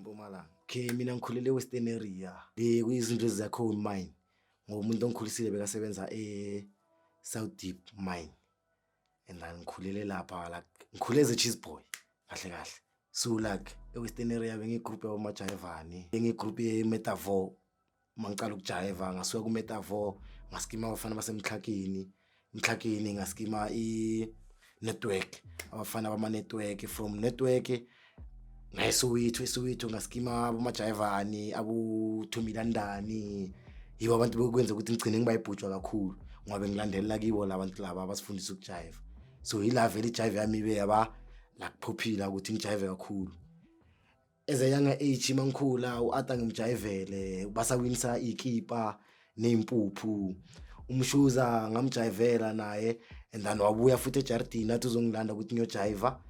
eMpumalanga. Okay, mina ngikhulele Western area. Kuyizinto ezakho mine. Ngoba umuntu ongikhulisile bekasebenza South Deep mine. And then ngikhulele lapha like ngikhule as a cheese boy. Kahle kahle. So like eWestern area bengigroup yabomajayivani. Bengigroup yeMetafor. Mangicala ukujayiva ngasuka kuMetafor, ngaskima abafana basemxhakeni. Emxhakeni ngaskima network. Abafana bama network from network Soweto ngaskima abomajayivani, abu Thomilandani. Yibo abantu bokwenza ukuthi ngicine ngibayibhutshwa kakhulu ngoba ngilandelela kibo labantu laba abasifundisa ukujayiva. So ila vele ijive yami ibe yaba like popular ukuthi ngijayive kakhulu. As a younger age mangikhula uAta ngimjayivele basawinisa ikipa neimpuphu. Umshuza ngamjayivela naye and then wabuya futhi eJardini athi uzongilanda ukuthi ngiyojayiva.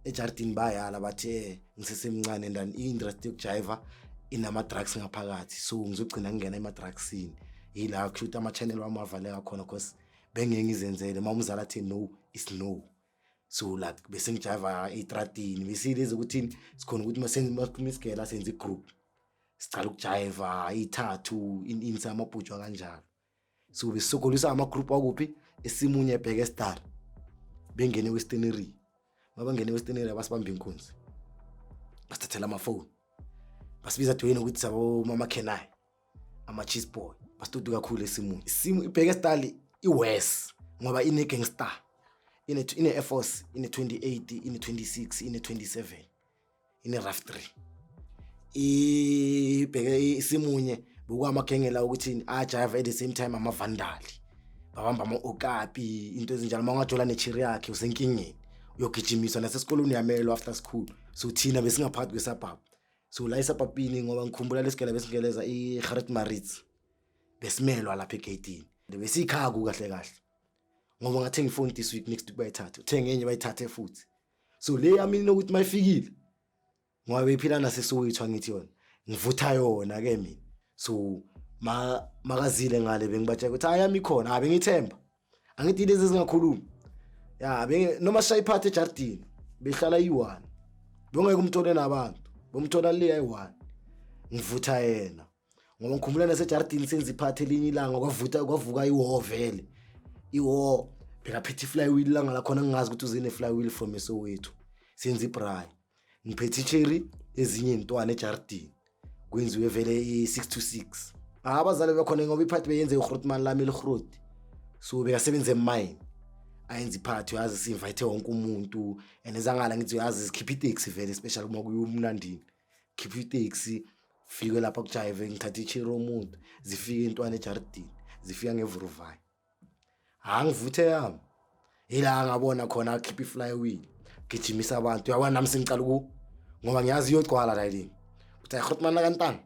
EJardini bayala bathe ngisesemncane and then interest yokujayiva inama drugs ngaphakathi. So ngizogcina ngingena emadrugsini. Yila kushuta ama channel wamavaleka khona because bengeke ngizenzele mamuzala athi no is no. So like bese ngijayiva eTradini bese lezi ukuthi sikhona ukuthi masenze isigela senze igroup. Sicala ukujayiva ithathu insa amabhutshwa kanjalo. So besokolisa ama group akuphi esimunye ebheke star. Bengene Western area. Mabangene Western area basibamba inkunzi. Basithathela ama phone. Basibiza twini ukuthi sabo mama Kenai. Ama cheese boy. Basitudu kakhulu esimunye. Isimu ibheke star iWest ngoba ine gangster. Ine Air Force, ine 28, ine 26, ine 27. Ine RAF3. Ibheke isimunye bukwamagengela ukuthi ajive at the same time amavandali. Babamba ama okapi into ezinjalo mangathola nechiri yakhe usenkingeni. Uyogijimiswa nasesikolweni yamelo after school. So thina besingaphathi kwesabhabhu. So la esabhabhini ngoba ngikhumbula lesigela besingeleza iGaret Maritz. Besimelwa lapha egate. Besikhaku kahle kahle. Ngoba ngathenga ifoni this week next week bayithatha. Uthenga enye bayithathe futhi. So le yami nokuthi mayifikile. Ngoba bephila naseSoweto ngithi yona. Ngivutha yona ke mina. So makazile ngale bengibatshela ukuthi ayami khona, bengithemba. Angithi lezi zingakhulumi. Ya noma shayiphathe eJardini behlala yi1. Bongeke umthole nabantu. Bomthola le ayi1. Ngivutha yena. Ngoba ngikhumbula naseJardini senza iphathe elinye ilanga kwavuka iwar vele. Iwar bekaphethe flywheel langa la khona ngingazi ukuthi uzine flywheel from eSoweto. Senza ibraai. Ngiphethe cherry ezinye intwana eJardini. Kwenziwe vele i626. Abazali bekhona ngoba iphathi beyenze uGrootman lami leGroot. So bekasebenza emine. Ayenza iphathi uyazi si-invite wonke umuntu and ezangala ngithi uyazi sikhipha itaxi vele special uma kuyumnandini. Khipha itaxi fike lapha kujayive ngithatha icherry umuntu zifike intwana eJardini zifika ngeVuruvai. Ngivuthe yami. Ila ngabona khona akhipha iflywheel. Gijimisa abantu uyabona nami sengicala ngoba ngiyazi iyogcwala la yini. Uthi ayiGrootman la kantanga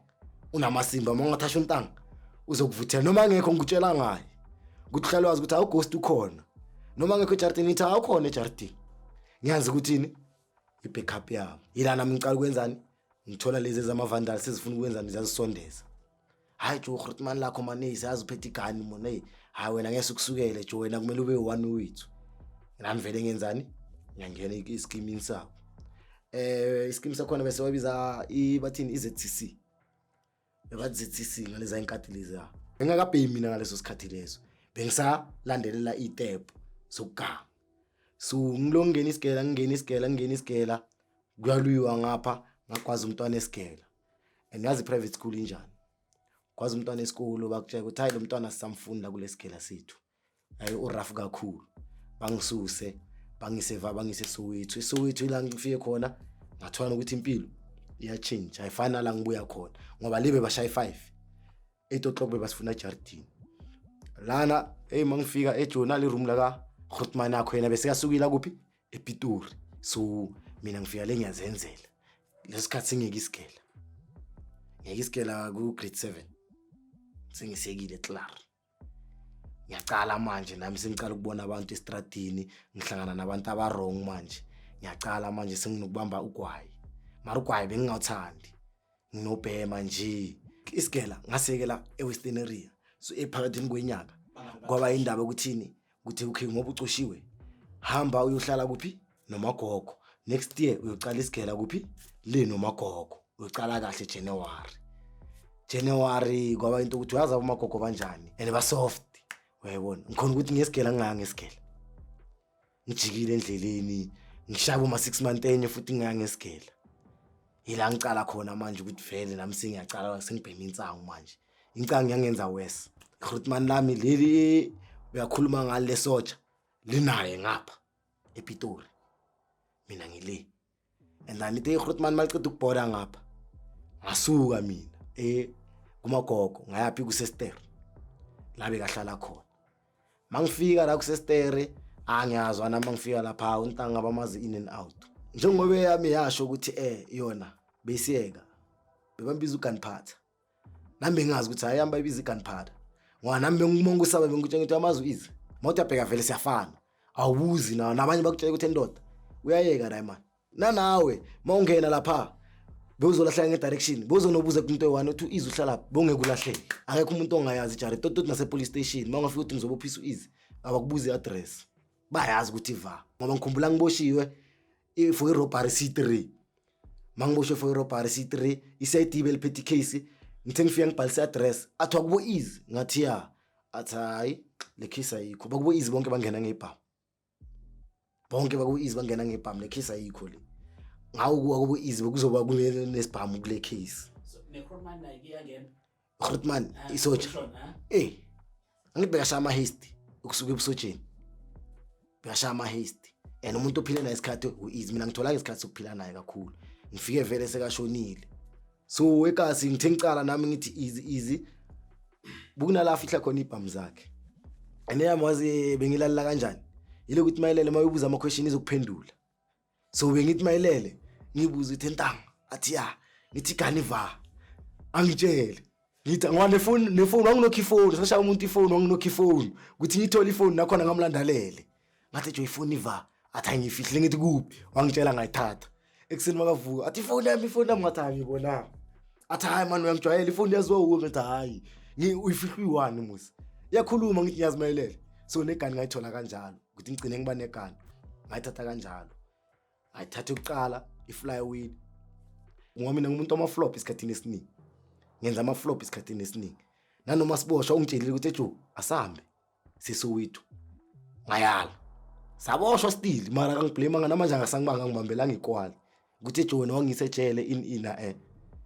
unamasimba mongathasha untanga uzokuvuthela noma ngekho ngikutshela ngaye. Ukuthi hlalwazi ukuthi awughost ukhona. Noma ngekho eJardini ithi awukhona eJardini. Ngiyazi ukuthini ibackup yami. Ila nami ngicala ukwenzani? Ngithola lezi zamavandals sezifuna ukwenzani ziyazisondeza. Hayi jo uGrootman lakho manezi aziphethe igani mona hayi wena ngeke ukusukele jo wena kumele ube one wethu. Nami vele ngenzani? Ngiyangena ischeme sabo. Ischeme sakhona bese wabiza bathini iZTC. Bebathi ZTC ngaleza inkati lezi. Bengakabhemi mina ngaleso sikhathi leso. Bengisalandelela istep sokugama. So ngilongena isigela kuyalwiwa ngapha ngakwazi umntwana esigela. And yazi private school injani. Kwazi umntwana esikolo bakutshela ukuthi hayi lo mntwana sisamfunda kulesigela sethu. Hayi uRAF kakhulu. Bangisuse bangise Soweto. eSoweto ila ngifike khona ngathola ukuthi impilo iya change. Ayifana la ngibuya khona ngoba libe bashaya 5. 8 o'clock basifuna eJardini. Lana mangifika eJournal room la kaGrootman akho yena bese yasukila kuphi ePitori. So mina ngifika le ngiyazenzela. Lesikhathi singeke isigela. Ngeke isigela ku grade 7. Sengisekile clar. Ngiyacala manje nami sengicala ukubona abantu estradini ngihlangana nabantu abarong manje. Ngiyacala manje senginokubamba ugwayi. Mara ugwayi bengingawuthandi. Nginobhema nje. Isigela ngasekela eWestern area. So ephakathini kwenyaka ngoba indaba ukuthini kuthi okay ngoba ucoshiwe hamba uyohlala kuphi noMagogo next year uyocala isigela kuphi le noMagogo uqala kahle January kwaba into ukuthi uyazi amagogo kanjani and ba soft uyayibona ngikhona ukuthi ngesigela ngesigela ngijikile endleleni ngishaba uma 6 month enye futhi ngesigela ila ngicala khona manje ukuthi vele nami sengiyacala sengibhema insangu manje incangu yangenza wes iGrootman lami leli uyakhuluma ngale soja linaye ngapha ePitori mina ngile and then ithe iGrootman maliqeda ukubhoda ngapha ngasuka mina kumagogo ngayaphi kuSestere la bekahlala khona mangifika la kuSestere angiyazwa nami mangifika lapha untanga bamazi in and out njengoba yami yasho ukuthi yona besiyeka bebambiza uGunpowder nami bengazi ukuthi ayihamba ibiza iGunpowder ngoba nami bengumongo usaba bengikutshela ukuthi amazwi izi mawuthi abheka vele siyafana awubuzi nabanye bakutshela ukuthi endoda uyayeka la imali nanawe mawungena lapha bewuzolahla ngedirection bewuzonobuza kumuntu oyi1 2 izi uhlala bongeke ulahleke akekho umuntu ongayazi jare tot nase police station mawungafika uthi ngizobophisa izi abakubuza iaddress bayazi ukuthi iva ngoba ngikhumbula ngiboshiwe for irobbery C3 mangiboshiwe for irobbery C3 isayitibe liphethe case ngithe ngifika ngibhalisa address athi akubo izi ngathi ya athi hayi le case ayikho bakubo izi bonke bangena ngebhamu bonke bakubo izi bangena ngebhamu le case ayikho le ngawu akubo izi bekuzoba kunesibhamu kule case so neCrootman like iyangena Grootman isoja angibheka shama haste ukusuka ebusojeni beyashama haste and umuntu ophile naye isikhathi uizi mina ngithola isikhathi sokuphila naye kakhulu ngifike vele sekashonile so ekasi ngithe ngicala nami ngithi easy bukunala fihla khona ibhamu zakhe ene yamazi bengilalala kanjani yile ukuthi mayelele mayibuza ama question izokuphendula so bengithi mayelele ngibuza ukuthi entanga athi ya ngithi ganiva angitshele ngithi ngwane nefone wanginokho ifone sashaya umuntu ifone wanginokho ifone ukuthi ngithola ifone nakhona ngamlandalele ngathi nje ifone iva athi angifihle ngithi kuphi wangitshela ngayithatha ekseni makavuka athi ifone yami ngathi ngibona athi hayi man uyangijwayela ifone yazwa uwe ngathi hayi uyifihle uyi1 musi iyakhuluma ngithi ngiyazimayelele so negani ngayithola kanjalo ukuthi ngicine ngiba negani ngayithatha kanjalo ngayithatha ukuqala iflywheel ngoba mina ngumuntu wama-flop isikhathini esiningi ngenza ama-flop isikhathini esiningi nanoma siboshwa ungitshelile ukuthi ejo asambe sesowethu ngayala saboshwa still mara kangiblame ngamanje angasangibanga ngibambelanga ikwali ukuthi ejo wena wangisejele ina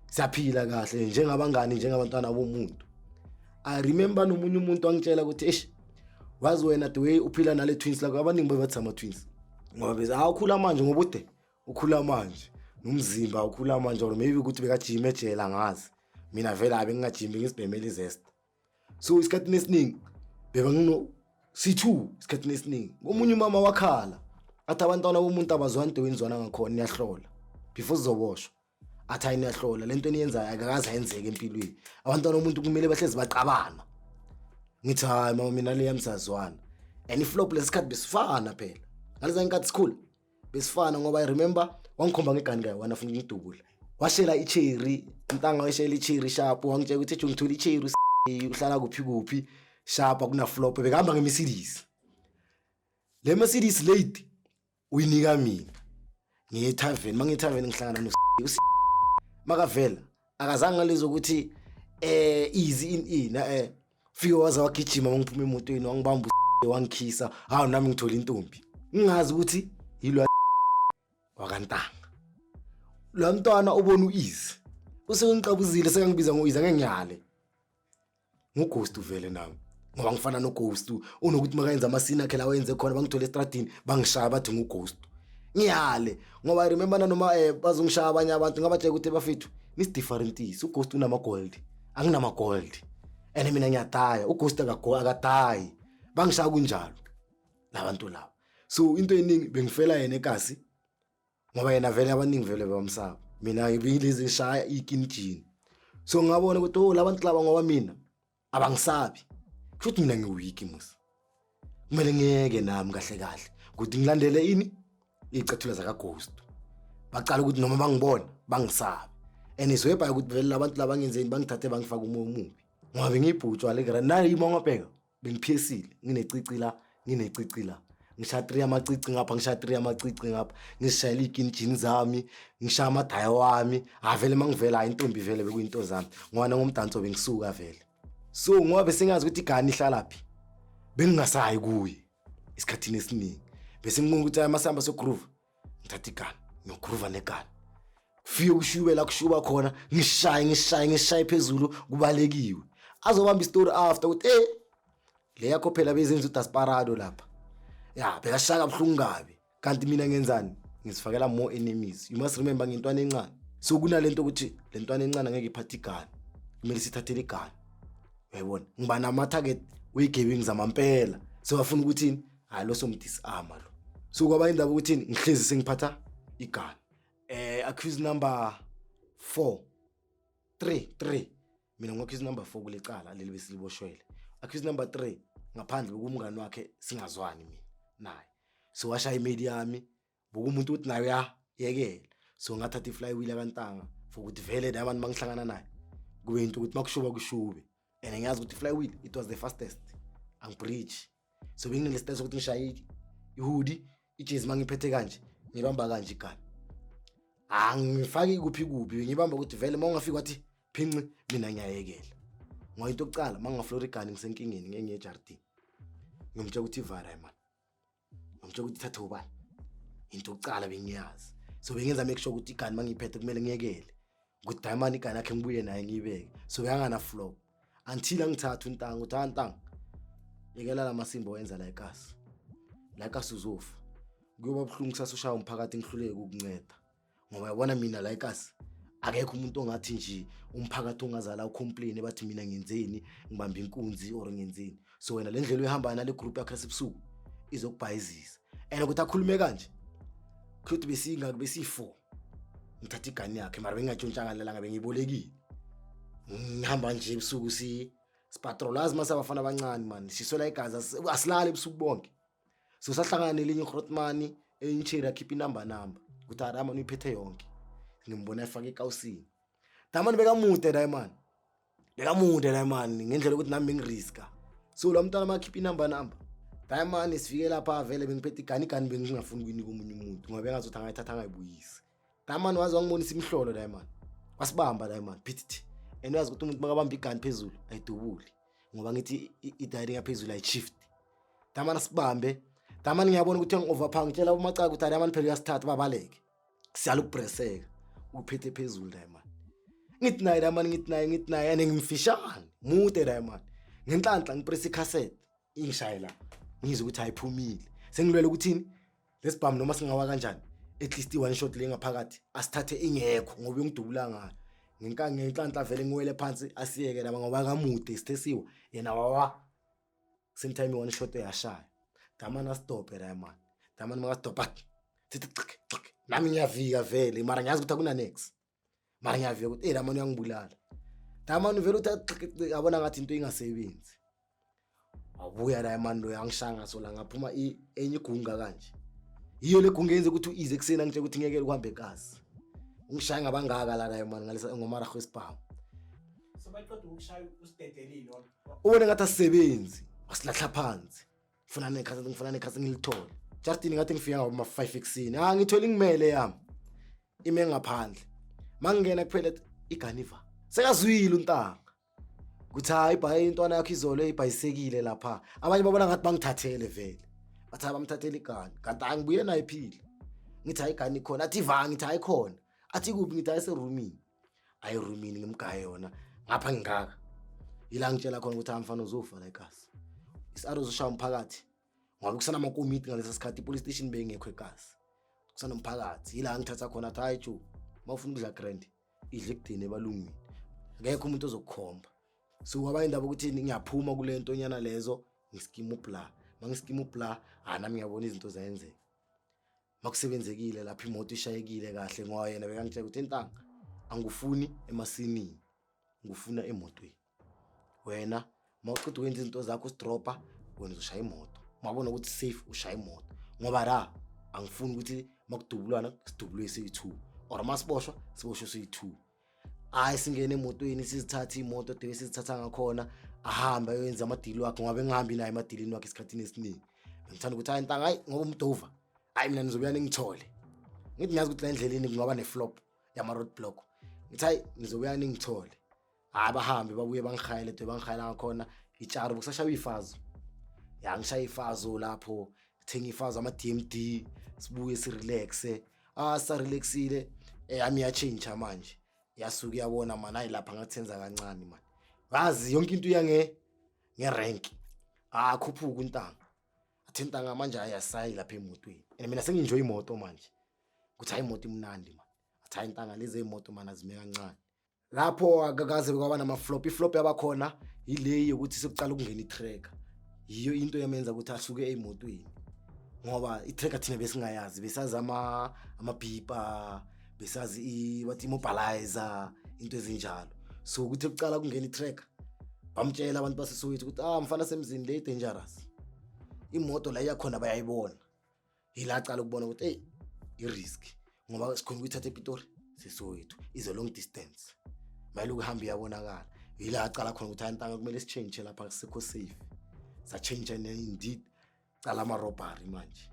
siyaphila kahle njengabangani njengabantwana bomuntu I remember nomunye umuntu wangitshela ukuthi wazi wena the way uphila nale twins lakho abaningi bathi ama twins ngoba bese awukhula manje ngobude ukhula manje nomzimba ukhula manje or maybe ukuthi bekajima ejela ngazi mina vele abe ngingajimi ngisibhemela izest so isikhathini esiningi beba ngino C2 isikhathini esiningi ngomunye umama wakhala athi abantwana bomuntu abazwani into wenzwana ngakhona iyahlola before sizoboshwa athi ayinahlola lento eniyenzayo akakaze yenzeke empilweni abantwana bomuntu kumele bahlezi bacabana ngithi hayi mama mina le yamsazwana and iflop lesikhathi besifana phela ngaliza inkathi school besifana ngoba I remember wangikhomba ngegani kayi wana futhi ngidubula washela icherry intanga washela icherry sharp wangitshela ukuthi ejo ngithola icherry uhlala kuphi sharp akuna flop bekahamba ngeMercedes le Mercedes late uyinika mina ngiye-tavern mangiye-tavern ngihlangana no makavela akazange ngalezo ukuthi easy in fike waza wagijima mangiphuma emotweni wangibamba wangikhisa hawu nami ngithola intombi ngingazi ukuthi yilwa wakantanga lo mntwana ubona uizi usengicabuzile sekangibiza ngoizi angengiyale ngughost uvele nami ngoba ngifana noghost unokuthi makayenza amasini akhe la wenze khona bangithola estradini bangishaya bathi ngughost ngiyale ngoba I remember noma bazongishaya abanye abantu ngabatshela ukuthi bafethu differentise ughost unama gold anginama gold ene mina ngiyadaya ughost akadayi bangishaya kunjalo labantu labo so into eningi bengifela yena ekasi ngoba yena vele abaningi vele bamsaba mina ngibingilezi ngishaya ikinjini so ngabona ukuthi labantu laba ngoba mina abangisabi futhi mina ngiwiki musa kumele ngeke nami kahle ukuthi ngilandele ini icathula zaka ghost baqala ukuthi noma bangibona bangisabe and iswebha ukuthi vele labantu laba ngenzeni bangithathe bangifaka umoya omubi ngoba ngiyibhutshwa le nayi mangabheka bengiphiyesile nginecicila ngishaya 3 amacici ngapha ngishaya 3 amacici ngapha ngishayela ikinjini zami ngishaya amadaya wami avele mangivela intombi vele bekuyinto zami ngoba ngomdanso bengisuka vele so ngoba besingazi ukuthi igani ihlalaphi bengingasayi kuye isikhathini esiningi bese nginqunqa ukuthi amasamba sogroove ngithatha igani ngiyogroova negani kufike kushube la kushuba khona ngishaye phezulu kubalekiwe azobamba istory after ukuthi le yakho phela bezenza udasparado lapha ya bekashaka abhlungu kabi kanti mina ngenzani ngisifakela more enemies you must remember ngintwana encane so kunalento ukuthi lentwana encane angeke iphathe igani kumele sithathele igani uyabona ngiba nama target wegebing zamampela so bafuna ukuthi hayi lo somdisarm lo so kwaba indaba ukuthi ngihlezi sengiphatha igani accused number 3 mina ngoaccused number 4 kulecala leli besiliboshwele accused number 3 ngaphandle bokumngani wakhe singazwani mina naye so washaya imedia yami bokumuntu uthi nayo yayekela so ngathatha iflywheel akantanga for ukuthi vele abantu mangihlangana naye kube into ukuthi makushuba kushube and ngiyazi ukuthi iflywheel it was the fastest angibridge so benginele stress ukuthi ngishaye ihoodie ijezi mangiphethe kanje ngibamba kanje igani angifaki kuphi ngibamba ukuthi vele mawungafika wathi phinci mina ngiyayekela ngoba into yokucala mangaflora igani ngisenkingeni ngenye eJardini ngimtshela ukuthi ivara man ngimtshela ukuthi thatha ubani into yokucala bengiyazi so bengenza make sure ukuthi igani mangiphethe kumele ngiyekele ukuthi diamond igani yakhe ngibuye naye ngiyibeke so bengangana flop until angithatha untanga uthi antanga yekela lamasimbo wenza la ikasi uzofa kuyoba buhlungu sasushaya umphakathi ngihluleke ukunceda ngoba yabona mina la ikasi akekho umuntu ongathi nje umphakathi ongazala ucomplain bathi mina ngenzeni ngibamba inkunzi or ngenzeni so wena le ndlela uyihamba nale group yakhe sebusuku izokubhayizisa and ukuthi akhulume kanje kuthi besi4 ngithatha igani yakhe mara bengatshontshanga lelanga bengibolekile ngihamba nje ebusuku sipatrolazi masabafana abancane man sisola igazi asilale ebusuku bonke so sahlangana nelinye uGrotmani enchira akhipha inamba ukuthi arama uyiphethe yonke ngimbona efaka ekawusini Diamond bekamude Diamond ngendlela ukuthi nami ngiriska so lo mntana makhipha inamba Diamond sifike lapha vele bengiphethe igani bengingafuni ukuyinika omunye umuntu ngoba bengazothi angayithatha angayibuyisi Diamond wazi wangibonisa imhlolo Diamond wasibamba Diamond phitithi and uyazi ukuthi umuntu makabamba igani phezulu ayidubuli ngoba ngithi idayiri ngaphezulu ayishift Diamond asibambe Diamond ngiyabona ukuthi ngi-overpower ngitshela umacaka ukuthi Diamond phela uyasithatha babaleke siyala ukupresseka uphethe phezulu Diamond ngithi naye Diamond ane ngimfishane mude Diamond ngenhlanhla ngipress icassette ingishayela ngizwe ukuthi ayiphumile sengilwele ukuthini lesibhamu noma singawa kanjani at least one shot le ngaphakathi asithathe ingekho ngoba ngidubula ngayo ngenhlanhla vele ngiwele phansi asiyeke laba ngoba kamude sithesiwe yena wawa same time one shot eyashaya Diamond astop Diamond makastop sithi nami ngiyavika vele mara ngiyazi ukuthi akuna next mara ngiyavika ukuthi Diamond uyangibulala Diamond vele uthi yabona ngathi into ingasebenzi wabuya Diamond lo yangishanga so la ngaphuma enye igunga kanje iyo le gunga yenze ukuthi uize kusena ngithe ukuthi ngeke ukuhambe ekasi ungishaya ngabangaka la Diamond ngalesa ngomaraho esibhamu so bayiqeda ukushaya usidedelile ubone ngathi asisebenzi wasilahla phansi ngifuna nekhasi ngilithole Justin ngathi ngifika ngoma 5 ekseni ngithola ingimele yami ime ngaphandle mangingena kuphela iganiva sekazwile untanga kuthi hayi intwana yakho izolo ibhayisekile lapha abanye babona ngathi bangithathele vele bathi abamthathele igani kanti angibuye naye iphile ngithi hayi igani khona athi va ngithi hayi khona athi kuphi ngithi hayi seroomini ayi roomini ngimgaye yona ngapha ngingaka ila ngitshela khona ukuthi amfana uzofa la ikasi isaro zoshaya umphakathi ngoba kusana amakomiti ngalesa sikhathi police station bengekho ekasi kusana umphakathi ila ngithatha khona athi hayi chu mawufuna ukudla grand idle kudine balungile ngekho umuntu ozokukhomba so kwaba indaba ukuthi ngiyaphuma kule nto nyana lezo ngiskima upla mangiskima upla nami ngiyabona izinto zayenzeka makusebenzekile lapha imoto ishayekile kahle ngoba yena bekangitshela ukuthi intanga angufuni emasinini ngufuna emotweni wena mawuqeda ukwenza izinto zakho usidropa wena uzoshaya imoto mabona ukuthi safe ushaya imoto ngoba la angifuni ukuthi makudubulwana sidubulwe siyi2 or masiboshwa siboshwe siyi2 hayi singene emotweni sizithatha imoto sizithatha ngakhona ahamba yenza amadili wakhe ngoba engihambi naye emadilini wakhe isikhathini esiningi ngithanda ukuthi hayi ntanga hayi ngoba umdova hayi mina nizobuya ningithole ngithi ngiyazi ukuthi la endleleni kungaba ne-flop yama road block ngithi hayi nizobuya ningithole hayi bahambe babuye bangikhayele bangihayela ngakhona itsharo kusashaya ifazo ya ngishaya ifazo lapho thenga ifazo ama DMD sibuye sirelaxe sa relaxile yami ya change manje yasuka yabona man hayi lapha ngathenza kancane man wazi yonke into ngerank khuphuka untanga athintanga manje ayasayi lapha emotweni and mina senginjoy imoto manje kuthi hayi imoto imnandi man athi hayi intanga lezi imoto man azime kancane lapho akakaze kwaba nama flop iflop yabakhona yile yokuthi sekuqala ukungena itracker yiyo into yamenza ukuthi ahluke emotweni ngoba itracker thina besingayazi besazi amabhipa besazi wathi immobilizer into ezinjalo so ukuthi ekuqala ukungena itracker bamtshela abantu baseSoweto ukuthi mfana semzini le dangerous imoto la yakhona bayayibona ila cala ukubona ukuthi i-risk ngoba sikhona ukuthatha ePitori seSoweto is a long distance mayelo ukuhamba yabonakala ila acala khona ukuthi ayintanga kumele sichange lapha sikho safe sa change and indeed cala ama robbery manje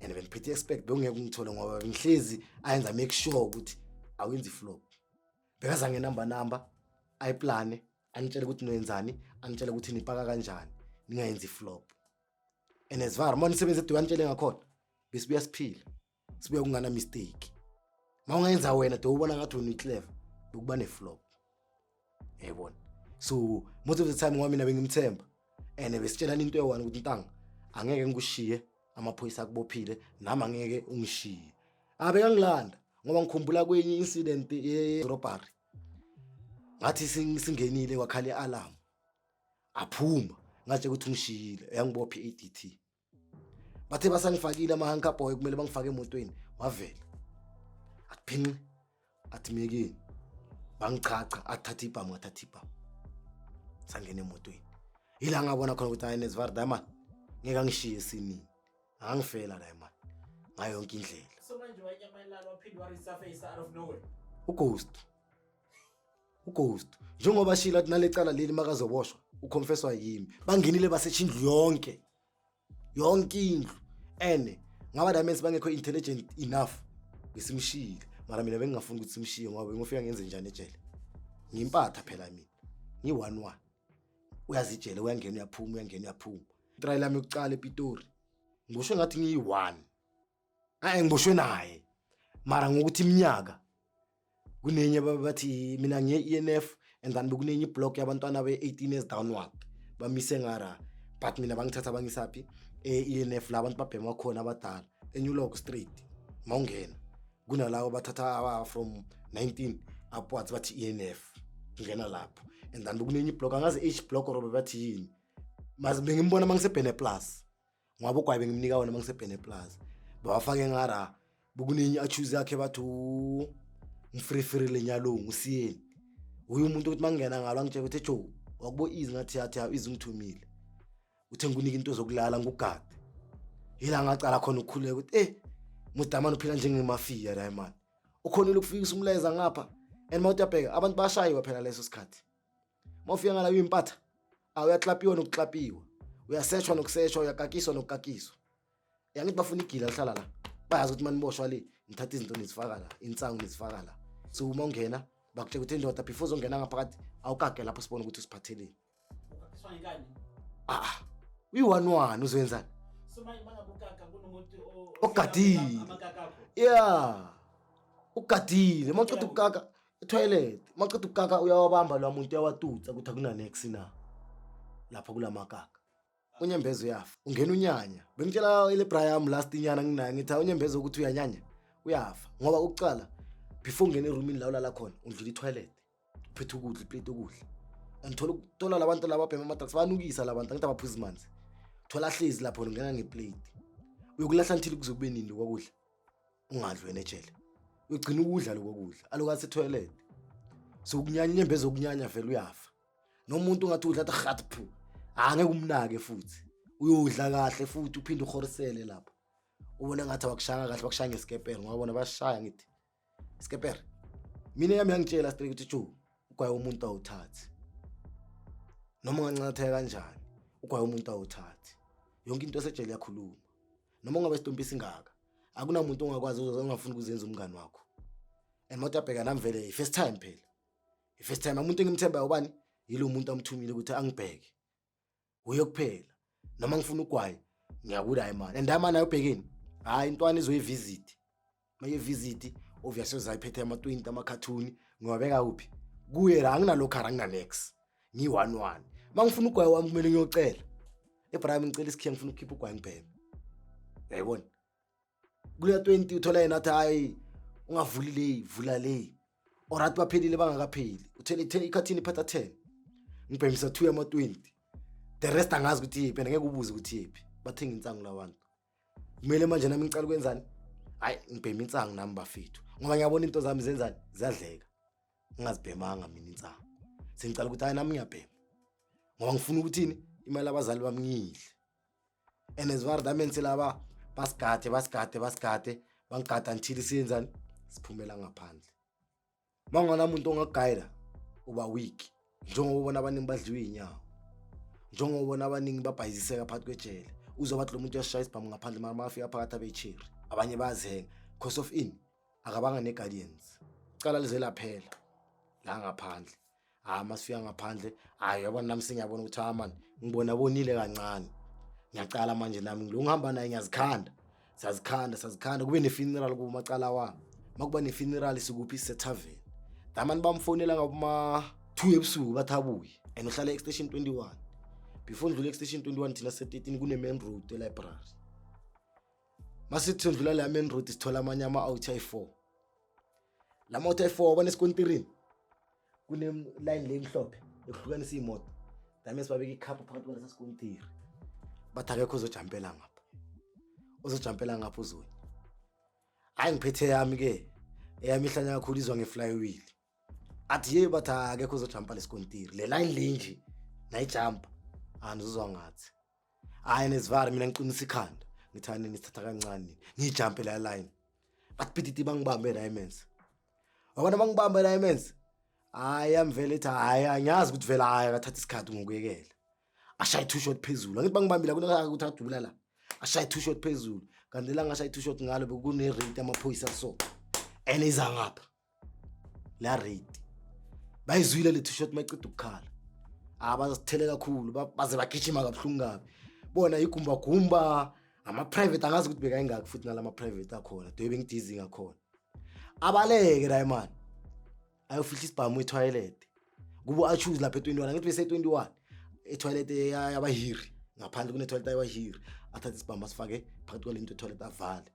and when phethe expect bengeke ngithole ngoba ngihlezi ayenza make sure ukuthi awenzi flop bekaza ngenumber ayiplane anitshela ukuthi noyenzani anitshela ukuthi nipaka kanjani ningayenzi flop and as far manje sebenze edwanitshele ngakhona besibuya siphila sibuya kungana mistake mawungayenza wena do ubona ngathi uni clever ukuba ne flop yayibona so most of the time ngoba mina bengimthemba and besitshelana into eyi-1 ukuthi ntanga angeke ngikushiye amaphoyisa akubophile nami angeke ungishiye bekangilanda ngoba ngikhumbula kwenye incident ye-robbery ngathi singenile wakhala i-alarm aphuma ngathi ukuthi ngishiyile yangibophe i-ADT bathe basangifakile ama-anchor boy kumele bangifake emotweni wavela athi athi mekeni bangichacha athatha ibhamu ngathatha ibhamu sangena emotweni ila ngabona khona ukuthi hayi Nesvar Diamond ngeke ngishiye sinini angifela la man ngayo yonke indlela so manje wanyamalala waphinde waresurface out of nowhere ughost njengoba shila nalecala leli makazoboshwa uconfesswa yimi bangenile basethi indlu yonke indlu ene ngaba diamonds bangekho intelligent enough besimshile mara mina bengingafuni ukuthi simshiye ngoba ngifika ngenze njani ejele ngimpatha phela mina ngi11 uyazijele uyangena uyaphuma trial yami yokuqala ePitori ngiboshwe ngathi ngiyi1 ngiboshwe naye mara ngokuthi iminyaka kunenye bathi mina ngiye-ENF and then bekunenye iblock yabantwana be-18 years downward bamise ngara but mina bangithatha bangisaphi e-ENF la abantu babhema khona abadala eNewlock Street mawungena kunalawo bathatha from 19 upwards bathi ENF ngena lapho and then bekunenye iblock angazi H block or bathi yini maze bengimbona mangisebhene plus ngoba ugwaye bengimnika wona mangisebhene plus bawafake ngara bekunenye achoose yakhe bathu ngifree lenyalungu usiyeni uyu umuntu ukuthi mangena ngalo angitshela ukuthi jo wakubo easy ngathi yathi izingithumile uthe ngikunike into zokulala ngugade yila ngacala khona ukukhuleka ukuthi mudamana uphila njengemafia la man ukhonile ukufikisa umleza ngapha and mawutapeka abantu bashayiwa phela leso sikhathi mawufika ngala uyimpatha uyaklapiwa nokuklapiwa uyasearchwa nokuseshwa uyakakiswa nokukakiswa yangithi bafuna igila lihlala la bayazi ukuthi maniboshwa le ngithatha izinto nizifaka la insangu nizifaka la so uma ungena bakutshela ukuthi indoda before uzongena ngaphakathi awukake lapho sibona ukuthi usiphatheleni ukakiswa ngani uyi11 uzwenzani so manje mangabukaka kunomuntu ogadile ugadile maqeda ukukaka etoilet maqeda ukukaka uyawabamba lo muntu uyawadutsa ukuthi akuna next na lapha kulamakaka unyembezi uyafa ungena unyanya bengitshela ile Brian last inyana nginayo ngithi unyembezi ukuthi uyanyanya uyafa ngoba ukucala before ungena eroomini la ulala khona undlula itoilet uphethe ukudla iplate ukudla anthola labantu laba bhema amadrugs banukisa labantu ngithi abaphuza manzi thola hlezi lapho ungena ngeplate uyokulahla until kuzokube nini lokudla ungadli wena ejele uyogcina ukudla lokudla alokathi etoilet so ukunyanya inyembezi okunyanya vele uyafa nomuntu ungathi udla athi khatphu angeke umnake futhi uyodla kahle futhi uphinde uhorisele lapho ubona ngathi abakushaya kahle bakushaya ngeskepere ngoba bona bashaya ngithi skepere mina yami yangitshela straight ukuthi jo ugwaye umuntu awuthathi noma ngancatheka kanjani ugwaye umuntu awuthathi yonke into esejele yakhuluma noma ungabe sitompi singaka akunamuntu ongakwazi ongafuni ukuzenza umngani wakho and mawuthi abheka nami vele first time phela first time umuntu engimthembayo ubani yilo muntu amthumile ukuthi angibheke uyokuphela noma ngifuna ugwayi ngiyakuda hayi man and amana ayobhekeni hayi intwana izoyivisit maye visit obviously uzayiphethe ama-20 ama-cartoon ngiwabeka kuphi kuye la anginalokho angina next ngi11 mangifuna ugwayi wami kumele ngiyocela eBrahim ngicela isikhiya ngifuna ukukhipha ugwayi ngibheme yayibona kuleya 20 uthola yena athi hayi ungavuli le vula le orathi baphelile bangakapheli uthele i-cartoon iphatha 10 ngibhemisa 2 yama-20 the rest angazi ukuthi yiphi ngeke ubuze ukuthi yiphi bathenga insangu labantu kumele manje nami ngicela ukwenzani hayi ngibhema insangu nami bafethu ngoba ngiyabona into zami zenzani ziyadleka ngingazibhemanga mina insangu sengicela ukuthi hayi nami ngiyabhema ngoba ngifuna ukuthini imali abazali bami ngidle and as far diamonds laba basigade bangigada until siyenzani siphumela ngaphandle mangona umuntu ongagayida uba weak njengoba ubona abaningi badliwe inyawo njengoba ubona abaningi babhayiziseka phakathi kwejele uzobathi lo muntu uyashaya isibhamu ngaphandle mara mafika phakathi abecherry abanye bazenga because of in akabanga ne-guardians cala lizela phela la ngaphandle masifika ngaphandle hayi yabona nami sengiyabona ukuthi man ngibona bonile kancane ngiyacala manje nami lo ngihamba naye ngiyazikhanda sazikhanda kube ne-funeral kumacala wami makuba ne-funeral sikuphi se-tavern damani bamfonela ngabuma 2 ebusuku bathabuye and uhlala extension 21 before ndlule extension 21 thina se-13 kune-main road e-library masithi ndlula la main road sithola amanye ama-outer 4 la ma-outer 4 wabona esikontirini kune-line le mhlophe ekuhlukanisa iy'moto dame sibabeka ikhapha phakathi kwalesa sikontiri bathi akekho uzojampela ngapha uzoni hayi ngiphethe yami-ke eyami ihlanya kakhulu izwa nge-flywheel athi ye bathi akekho uzojampa lesikontiri le line le nje nayijampa ngizuzwa ngathi hayi nesivare mina ngiqinisa ikhanda ngithani nisithatha kancane ngijampe la line bathi bididi bangibambe diamonds wabona bangibambe diamonds hayi amvele ethi hayi angiyazi ukuthi vela hayi akathatha isikhathi ngokuyekela ashaya 2 shot phezulu angithi bangibambile ukuthi adubula la ashaya 2 shot phezulu kanti la ngashaya 2 shot ngalo bekune rate amaphoyisa so ene iza ngapha la rate bayizwile le 2 shot mayicida ukukhala abazithele kakhulu baze bagijima kabuhlungu kabi bona igumba ama-private angazi ukuthi bekayingaki futhi nalama private akhona dobe ngidizi ngakhona abaleke la man ayofihla isibhamu etoilet kubo achoose lapha e21 ngithi bese 21 etoilet yabahiri ngaphandle kune toilet yabahiri athatha isibhamu asifake phakathi kwale into etoilet avale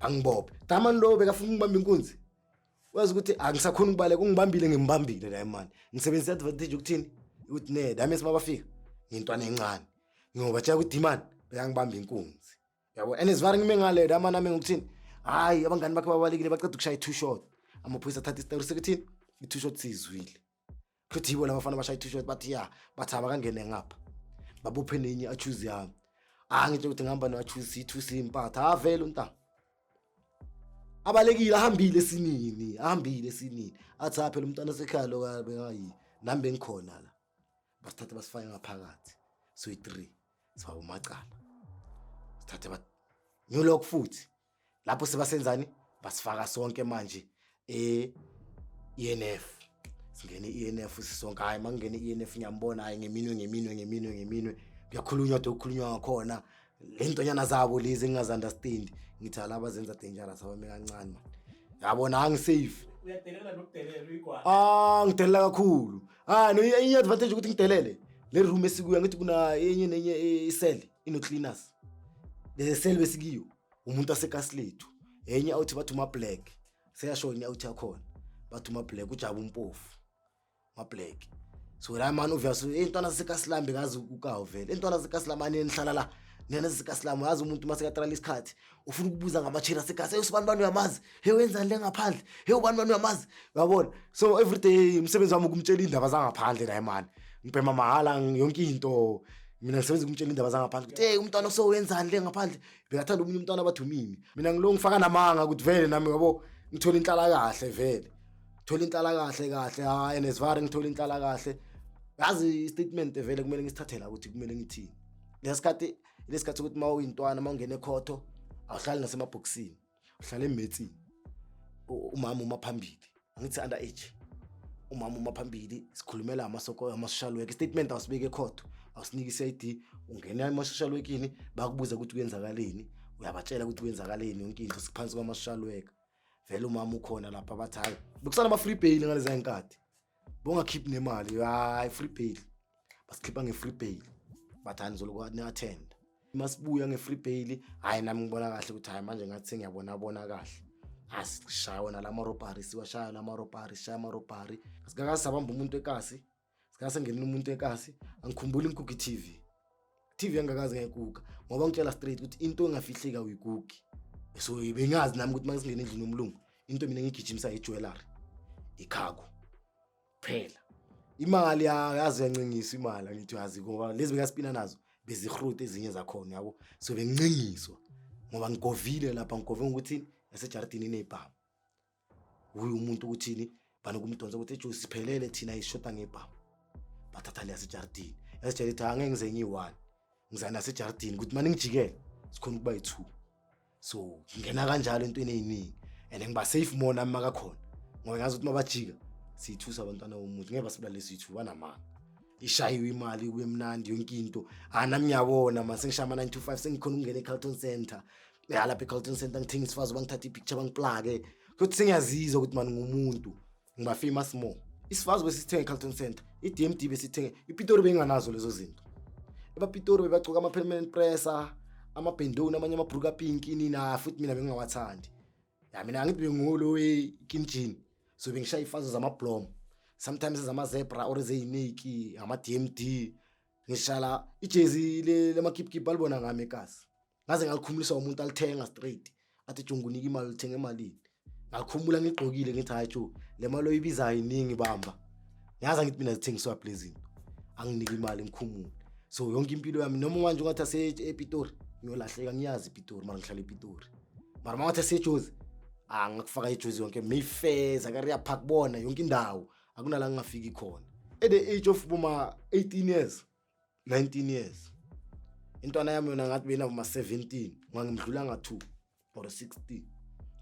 angibophe damani lo bekafuna ukubamba inkunzi wazi ukuthi angisakhona ukubaleka ungibambile ngimbambile la man ngisebenzisa advantage ukuthini ukuthi ne dame simabafika ngintwana encane ngobatshela ukuthi demand bekangibamba inkunzi yabo enesivare ngime ngale dama nami ngokuthini hayi abangani bakhe babalekile baqeda ukushaya 2 shot amaphoyisa athatha istory sekuthini i2 shot sizwile kuthi yibo labafana bashaya 2 shot bathi bathaba kangene ngapha babophe nenye achoose yami ngitsho ukuthi ngihamba no achoose i2 simpatha vele untanga abalekile ahambile sinini athi phela umntwana sekhaya lo kayi nami bengikhona la basithathe basifake ngaphakathi so i3 siba umacala sithathe bathi new lock futhi lapho sebasenzani basifaka sonke manje ENF singene ENF sisonke hayi mangene ENF ngiyambona hayi ngeminwe kuyakhulunywa dokukhulunywa ngakhona lentonyana zabo lezi engingazi understand ngithi ala bazenza dangerous abame kancane man yabona angisafe uyadelela nokudelela uyigwana ngidelela kakhulu no enye advantage ukuthi ngidelele le room esikuya ngithi kuna enye nenye isel ino cleaners le cell besikiyo umuntu asekasilethu enye awuthi bathi uma black seyashona awuthi yakhona bathi uma black ujaba umpofu ma black so la man obviously intwana sekasilambe ngazi ukawo vele intwana sekasilamane enihlala la nena sekasilamu yazi umuntu masekatrala isikhathi ufuna ukubuza ngabachira sekasi usibani uyamazi wenza le ngaphandle ubani uyamazi uyabona so every day umsebenzi wami ukumtshela indaba zangaphandle la man ngibhema mahala yonke into mina ngisebenza ukumtshela indaba zangaphandle ukuthi umntwana usowenzani le ngaphandle bekathanda umunye umntwana abathumimi mina ngilo ngifaka namanga ukuthi vele nami yabo ngithola inhlala kahle vele ngithola inhlala kahle enesivare ngithola inhlala kahle yazi statement vele kumele ngisithathela ukuthi kumele ngithini lesikhathi lesikhathi ukuthi mawuyintwana mawungena ekhotho awuhlali nasemabhoxini uhlala emethini umama uma phambili angithi underage umama uma phambili sikhulumela ama-social work statement awusibeke ekhotho awusiniki i-ID ungena ama-social workini bakubuza ukuthi kuyenzakaleni uyabatshela ukuthi kuyenzakaleni yonke into siphansi kwama-social work vele umama ukhona lapha bathi hayi bekusana ama-free bail ngalezi nkathi bongakhiphi nemali hayi free bail basikhipha nge-free bail bathani zolokwa ne-attend masibuya nge-free bail hayi nami ngibona kahle ukuthi hayi manje ngathi sengiyabona kahle asishaya wona lama-robbery siwashaya lama-robbery shaya ama-robbery asikakazi sabamba umuntu ekasi sikase ngene umuntu ekasi angikhumbula inkukhu TV engakazi ngekuka ngoba ngitshela straight ukuthi into engafihleka uyikuki so bengazi nami ukuthi masingene endlini nomlungu into mina ngigijimisa ejewelry ikhago phela imali yazi yancingiswa imali angithi yazi ngoba lezi bekaspina nazo bezihrute ezinye zakhona yabo so bengincingiswa ngoba ngigovile lapha ngigove ukuthi yasejardini inebhamu uyu umuntu ukuthini banokumdonsa ukuthi eJozi siphelele thina ishoda ngebhamu bathatha le yasejardini yasejardini angeke ngize ngi1 ngizana nasejardini ukuthi manje ngijikele sikhona ukuba yi2 so ngena kanjalo entweni eziningi and ngiba safe mona makakhona ngoba ngazi ukuthi mabajika siyithusa abantwana bomuntu ngeke basibulale siyithu banamanga ishayiwe imali kube mnandi yonke into nami ngiyabona mase ngishaya ama 925 sengikhona ukungena eCarlton Center lapha eCarlton Center ngithenga isifazo bangithatha ipicture bangiplage ukuthi sengiyazizwa ukuthi mani ngumuntu ngiba famous more isifazo besithenga eCarlton Center iDMD besithenga iPitori benganazo lezo zinto ebaPitori bebacoka ama permanent presser amabhendoni amanye amabruka pink nina futhi mina bengingawathandi mina ngithi bengolo wekinjini so bengishaya ifazo zamablom sometimes zama-zebra or zeyineki ama-DMD ngishala ijezi lema-keep alibona ngami ekasi ngaze ngalikhumuliswa umuntu alithenga straight athi jongunika imali lithenga emalini ngalikhumula ngigqokile ngithi hayi jo le mali oyibizayo iningi bamba ngiyazi ngithi mina zithengiswa plezinto anginike imali ngikhumule so yonke impilo yami noma manje ungathi ase-Pitori ngiyolahleka ngiyazi iPitori mara ngihlala ePitori mara mangathi ase-Jozi ngakufaka iJozi yonke Mayfair Career Park bona yonke indawo akunala ngingafiki khona at the age of buma 18 years 19 years intwana yami yona ngathi bena buma 17 ngangimdlula nga2 or 16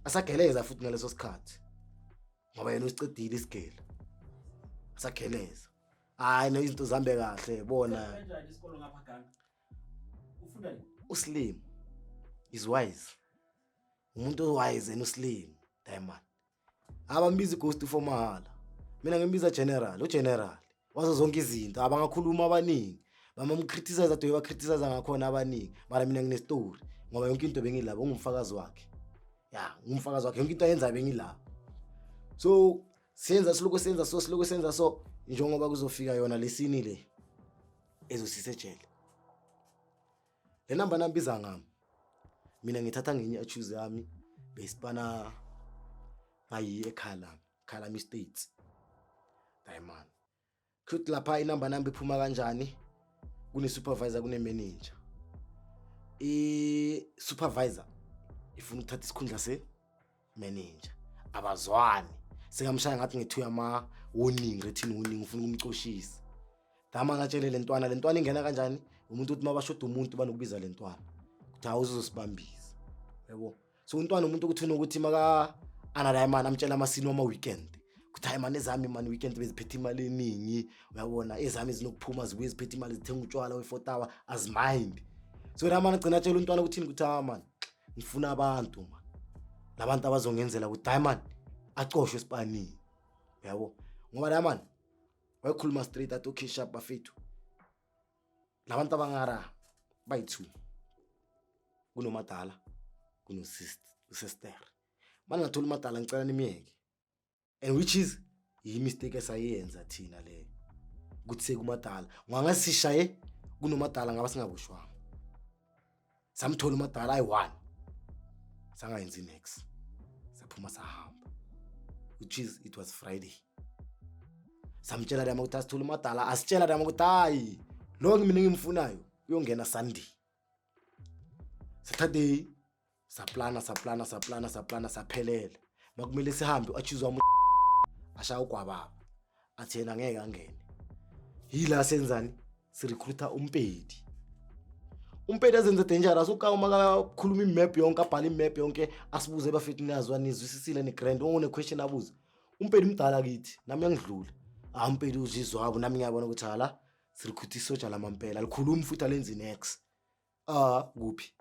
asageleza futhi ngaleso sikhathi ngoba yena usicedile isigela asageleza hayi no izinto zambe kahle bona kanjani isikolo ngapha Ghana ufunda ni uslim is wise umuntu wise and uslim diamond abambiza ighost for mahala mina ngimbiza general wazo zonke izinto abangakhuluma abaningi bamamcriticize ade bacriticize ngakhona abaningi mara mina ngine story ngoba yonke into bengilapha ungumfakazi wakhe ngumfakazi wakhe yonke into ayenza bengilapha so senza siloko senza so njengoba kuzofika yona lesini le ezosisejele le number nambiza ngami mina ngithatha ngenye choose yami besipana bayi eKhalami States diamond kuthi lapha inamba namba iphuma kanjani kune supervisor kune manager supervisor ifuna ukuthatha isikhundla manager abazwani sekamshaya ngathi ngithuya ama warning ufuna ukumcoshisa dama ngatshele lentwana ingena kanjani umuntu uthi mabashoda umuntu banokubiza lentwana kuthi awuzosibambisa yabo so untwana umuntu ukuthina ukuthi maka anadayman amtshela amasini wama weekend kuthi hayi man ezami man weekend beziphethe imali eningi uyabona ezami zinokuphuma zibuye ziphethe imali zithenga utshwala we4 hour as mind so la man agcina atshela untwana ukuthini kuthi man ngifuna abantu man labantu abazongenzela ukuthi diamond acoshwe esipanini yabo ngoba la man wayekhuluma straight athi okay sharp bafethu labantu abangara bayi2 kunomadala kunosisister manje ngathola umadala ngicela nimyeke and which is yi mistake esayenza thina le ukuthi sekumadala ngangasishaye kunomadala ngaba singaboshwanga samthola umadala ayi1 sangayenzi next saphuma sahamba which is it was Friday samtshela dama ukuthi asithola umadala asitshela dama ukuthi hayi lo mina ngimfunayo uyongena Sunday Saturday saplana saphelele makumele sihambe achizwa ashaya uGwababa athi yena ngeke angene yila senzani si recruiter umpedi umpedi azenze dangerous ukama kakhuluma imap yonke abhala imap yonke asibuze bafethu niyazwa nizwisisile ne grand one question abuza umpedi mdala kithi nami ngidlula umpedi uzizwa wabo nami ngiyabona ukuthi hala sirikhuthi isoja lamampela likhuluma futhi alenzi next kuphi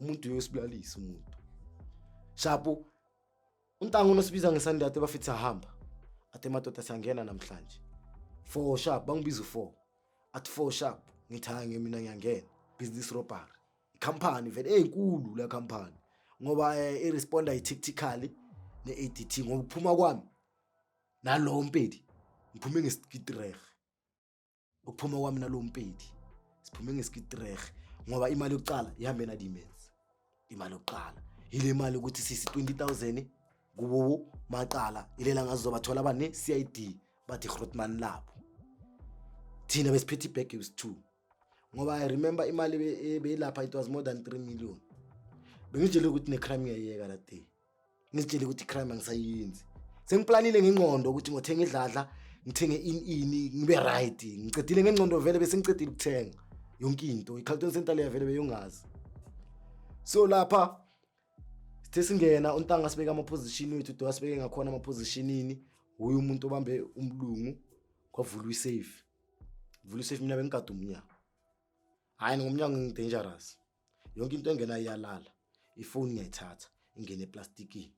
umuntu uyosibulalisa umuntu shapo untango nosibiza ngesandate bafethu ahamba ate madoda siyangena namhlanje 4 sharp bangibiza 4 at 4 sharp ngithange mina ngiyangena business robbery company vele ezinkulu la company ngoba iresponder i-tactically ne-ADT ngoba ukuphuma kwami nalo mpedi ngiphume ngeskitrege ukuphuma kwami nalo mpedi siphume ngeskitrege ngoba imali yokuqala ihambe na demons imali yokuqala ile mali ukuthi sisi 20000 kubo maqala ilela ngazobathola abane CID bathi Grootman labo thina besiphethe ibag is 2 ngoba I remember imali beyilapha it was more than 3 million bengitshela ukuthi ne crime ngiyayeka that day ngitshela ukuthi crime angisayenzi sengiplanile ngengqondo ukuthi ngothenga idladla ngithenge ini ngibe right ngicedile ngengqondo vele bese ngicedile ukuthenga yonke into iCarlton Center le vele beyongazi so lapha sithe singena untanga sibeka ama position wethu do asibeke ngakhona ama positionini uyu umuntu obambe umlungu kwavulwa isafe mina bengikade umnyango hayi ngomnyango ngidangerous yonke into engena iyalala ifoni ngiyayithatha ingene eplastiki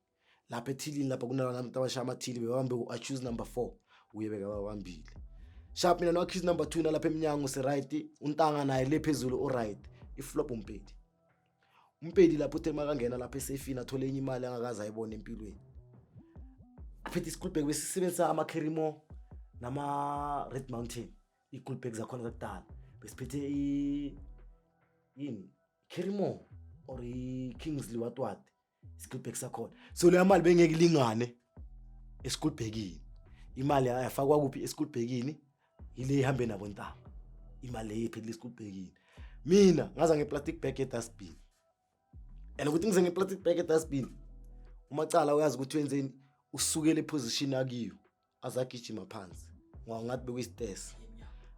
lapha ethilini lapha kunabantu abashaya amathili bebambe u-accuse number 4 uyebeka babambile sharp mina no accuse number 2 nalapha eminyango se right untanga naye le phezulu o right iflop umpedi lapho uthe makangena lapha esafini athole enye imali angakaza ayibona empilweni aphethe iSchoolbag besisebenzisa ama Kerimo nama Red Mountain iSchoolbag zakhona zakudala besiphethe yini Kerimo or iKingsley watwat iSchoolbag sakhona so le mali bengeke ilingane eSchoolbagini imali ayafakwa kuphi eSchoolbagini ile ihambe nabo ntanga imali ephela eSchoolbagini mina ngaza ngeplastic bag edustbin ukuthi ngize ngeplastic bag edustbin umacala uyazi ukuthi wenzeni usukele position akiyo azagijima phansi ngoba ngathi bekuyistairs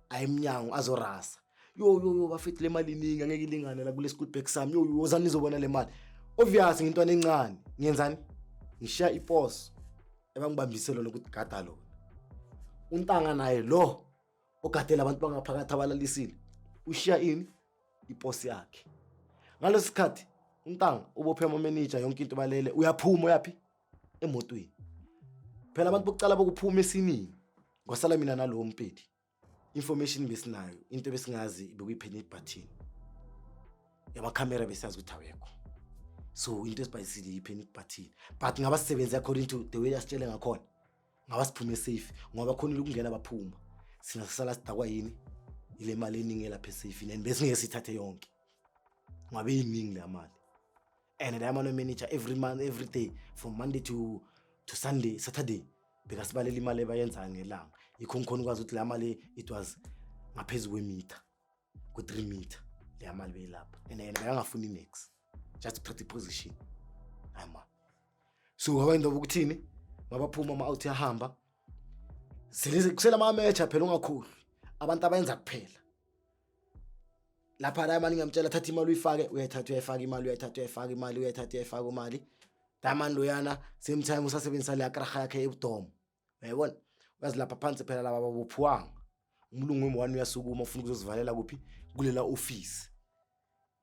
ayimnyango azorasa yo bafethi le mali iningi angeke ilingane la kule Schoolbag sami yo wozani nizobona le mali obvious ngintwana encane ngiyenzani ngishiya ipos ebangibambiselo lokuthi gada lo untanga naye lo ogadela abantu bangaphakathi abalalisile ushiya ini ipos yakhe ngalesikhathi untanga ubophe ama manager yonke into balele uyaphuma uyapi emotweni phela abantu bokucala bokuphuma esinini kwasala mina nalo mpedi information besinayo into besingazi bekuyipenny button yama camera besazi ukuthi awekho so into esibhayisile ipenny button but ngabasebenza according to the way asitshele ngakhona ngabasiphume safe ngoba khona ukungena baphuma sinasala sidakwa yini ile mali eningi lapha safe and besingeke sithathe yonke ngabe iningi le mali and I am a manager every month every day from Monday to Sunday Saturday because balela imali ebayenza ngelanga ikhonkhona ukwazi ukuthi la mali it was ngaphezulu kwemeter ku3 meter le mali beyilapha and bayangafuni next just pretty position ayima so abayinto ukuthini mabaphuma ama out yahamba silize kusela ama match phela ungakhohlwa abantu abayenza kuphela lapha la mali ngiyamtshela thatha imali uyifake uyayithatha uyayifaka imali uyayithatha uyayifaka imali uyayithatha uyayifaka imali diamond loyana same time usasebenzisa le akraha yakhe ebudomo uyayibona uyazi lapha phansi phela laba babophuwanga umlungu wemwani uyasukuma ufuna ukuzozivalela kuphi kulela office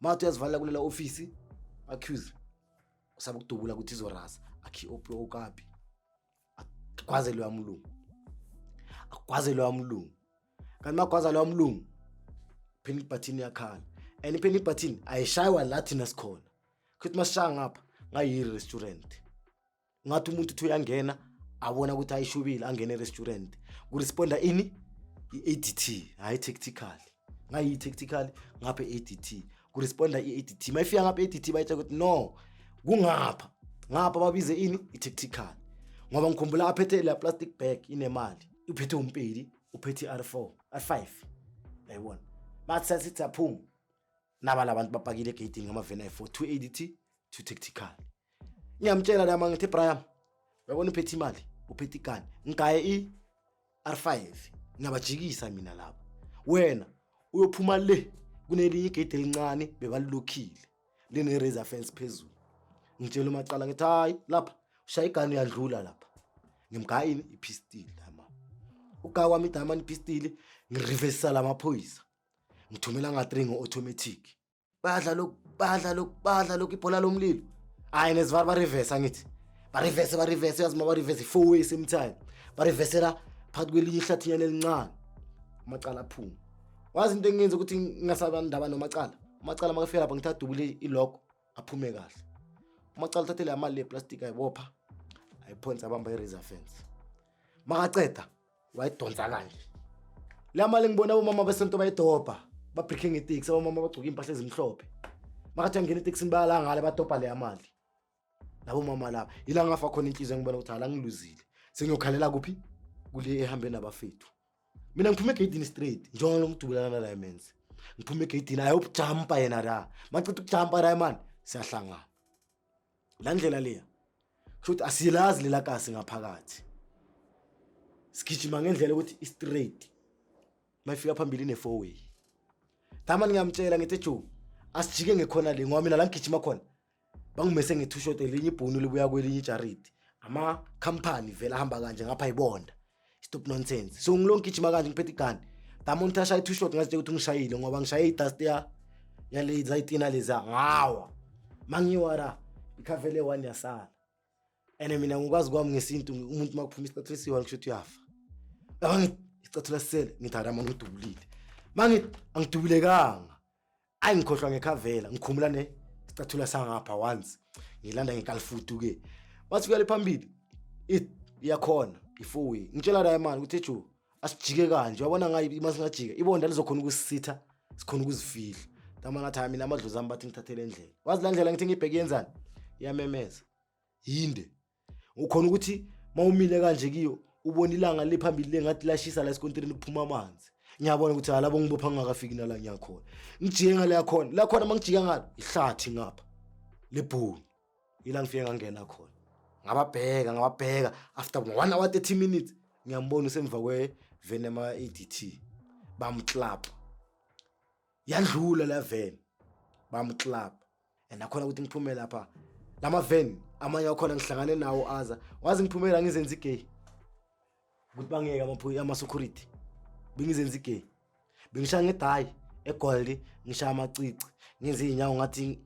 mathi uyazivalela kulela office accuse usaba ukudubula ukuthi izorasa akhi opyo okapi akwaze lo yamlungu kanti magwaza lo yamlungu penny button yakhala and penny button ayishaywa lathi nasikhona kuthi masishaya ngapha ngayi restaurant ngathi umuntu uthi uyangena abona ukuthi ayishubile angene restaurant kuresponda ini iADT hayi tactical ngayi tactical ngapha iADT kuresponda iADT mayifika ngapha iADT bayithe ukuthi no kungapha ngapha babize ini itactical ngoba ngikhumbula aphethe la plastic bag inemali uphethe umpedi uphethe R4 R5 yayibona bathi sithi aphuma naba labantu bapakile egate ngamavena i4 2 ADT 2 tactical ngiyamtshela la mangithi Brian uyabona uphethe imali uphethe ikani ngaye iR5 ngiyabajikisa mina lapha wena uyophuma le kunelinye igate elincane bebalilokhile line razor fence phezulu. Ngitshela uMacala ngithi hayi lapha ushaya igani uyadlula lapha. Ngimgayini ipistol lama. Uga kwami idamani ipistol ngireverse lamaphoyisa. Ngithumela nga3 ngo-automatic. Badla lokhu ibhola lomlilo. Hayi nesivara ba reverse angithi. Ba reverse yazima ba reverse 4 ways same time. Ba reverse la phakathi kwelinye ihlathiyana elincane. Amacala aphuma. Wazi into engenza ukuthi ngingasaba ndaba noMacala. uMacala makafika lapha ngithatha dubule ilock aphume kahle. uMacala uthathele amali eplastic ayibopha ayiphonsa abamba irazor fence. Makaceda wayidonsa kanje. La mali ngibona abomama besento bayidobha babricking itaxi abomama bagcoka impahla ezimhlophe. Makathi ngene itaxini bayala ngale badobha le amali. Labo mama laba ila ngafa khona inhliziyo ngibona ukuthi hala ngiluzile. Sengiyokhalela kuphi kule ehambe nabafethu. Mina ngiphume egate straight njengoba ngidubulana na Diamonds. Ngiphume egate I hope jumpa yena la. Maqitha ukujumpa Diamond siyahlangana. La ndlela leya. Futhi asilazi lela kasi ngaphakathi. Sigijima ngendlela ukuthi straight. Mayifika phambili ne4 way. Diamond ngiyamtshela ngithi Joe asijike ngekhona le ngoba mina la ngigijima khona. Bangimese nge2 shot elinye ibhunu libuya kwelinye ijaridi. Ama company vela hamba kanje ngapha ibonda. Stop nonsense. So ngilongigijima kanje ngiphethe igani. Diamond thasha i2 shot ngathi ukuthi ngishayile ngoba ngishaye idust ya le zayitina leza ngawa. Mangiwara ikhavele 1 yasala. Ene mina ngikwazi kwami ngesintu umuntu makuphuma isicathulo siwa ngisho ukuthi uyafa. Abangithi isicathulo sisele ngithi Diamond ngidubulile. Mangithi angidubulekanga. Ayingikhohlwa ngekhavela ngikhumula ne isicathulo sangapha once. Ngilanda ngeKalfutu ke. Bathi kuyale phambili. Iyakhona i4 way. Ngitshela Diamond ukuthi Joe asijike kanje wabona ngayi masingajika ibonda lizokhona ukusitha sikhona ukuzifihla. Diamond athi mina amadlozi ami bathi ngithathele endlela. Wazi la ndlela ngithi ngibheke yenzani? Iyamemeza. Yinde. Ukhona ukuthi mawumile kanje kiyo ubona ilanga lephambili lengathi lashisa la esikontirini kuphuma amanzi. Ngiyabona ukuthi halabo ngibopha ngakafiki nala ngiyakhona. Ngijike ngale yakhona. La khona mangijika ngalo ihlathi ngapha. Lebhulu. Ila ngifike ngangena khona. Ngababheka after 1 hour 30 minutes ngiyambona usemva kwe Venema ADT bamclub. Yadlula la van. Bamclub. And akhona ukuthi ngiphume lapha. Lama van amanye akhona ngihlangane nawo aza. Wazi ngiphumela ngizenza igay. Ukuthi bangeke ama security. Bengizenza igay. Bengisha ngedai eGold ngisha amacici. Ngenze inyawo ngathi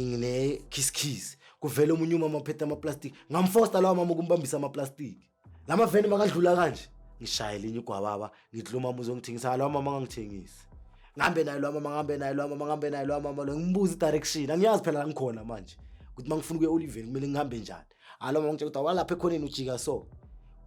ngine kiss. Kuvela umunye umama ophethe ama plastic. Ngamfosta lawa mama ukumbambisa ama plastic. Lama van makadlula kanje. Ngishaya linye igwababa ngithi lo mama uzongithengisa lawa mama ngangithengisi. Ngambe nayo lawa mama lo ngibuza direction. Angiyazi phela la ngikhona manje. Ukuthi mangifuna ukuye Oliver kumele ngihambe njani. Alo mama ngitshela ukuthi awalapha ekhoneni ujika so.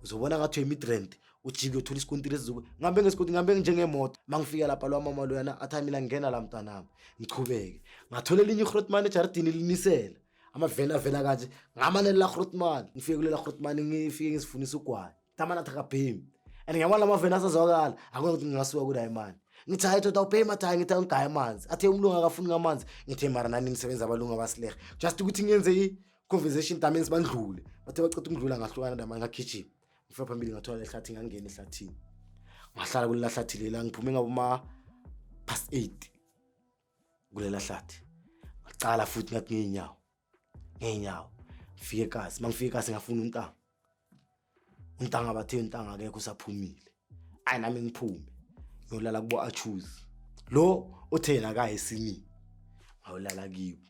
Uzobona ngathi uyidrand ujike uthola isikontiri esizuku. Ngambe ngesikoti ngambe njengemoto. Mangifika lapha lo mama lo yana athi mina ngingena la mntanami. Ngichubeke. Ngathola linye iGrootman ejaridini linisela. Amavena vela kanje ngamanela la Grootman. Ngifike kulela Grootman ngifike ngizifunisa ugwayi. Tamana thakabhemi. And ngiyabona lamavena asazwakala akho ukuthi ngingasuka ku Diamond. Ngithi hayi tota upay mathayi ngithi ngigaya amanzi. Athe umlungu akafuni ngamanzi. Ngithe mara nani nisebenza abalungu abasilehe. Just ukuthi ngiyenze i-conversation Diamonds bandlule. Bathe bacetha ukudlula ngahlukana Diamond ngagijima. Ngifika phambili ngathola lehlathi ngangena ehlathini. Ngahlala kulela hlathi lela ngiphume ngaboma past 8 kulela hlathi. Ngacala futhi ngathi ngenyawo. Ngifike kasi mangifike kasi ngafuna untanga bathe untanga akekho usaphumile. Ayi nami ngiphume. Ngiyolala kubo achoose. Lo uthena ka esini. Ngawulala kibo.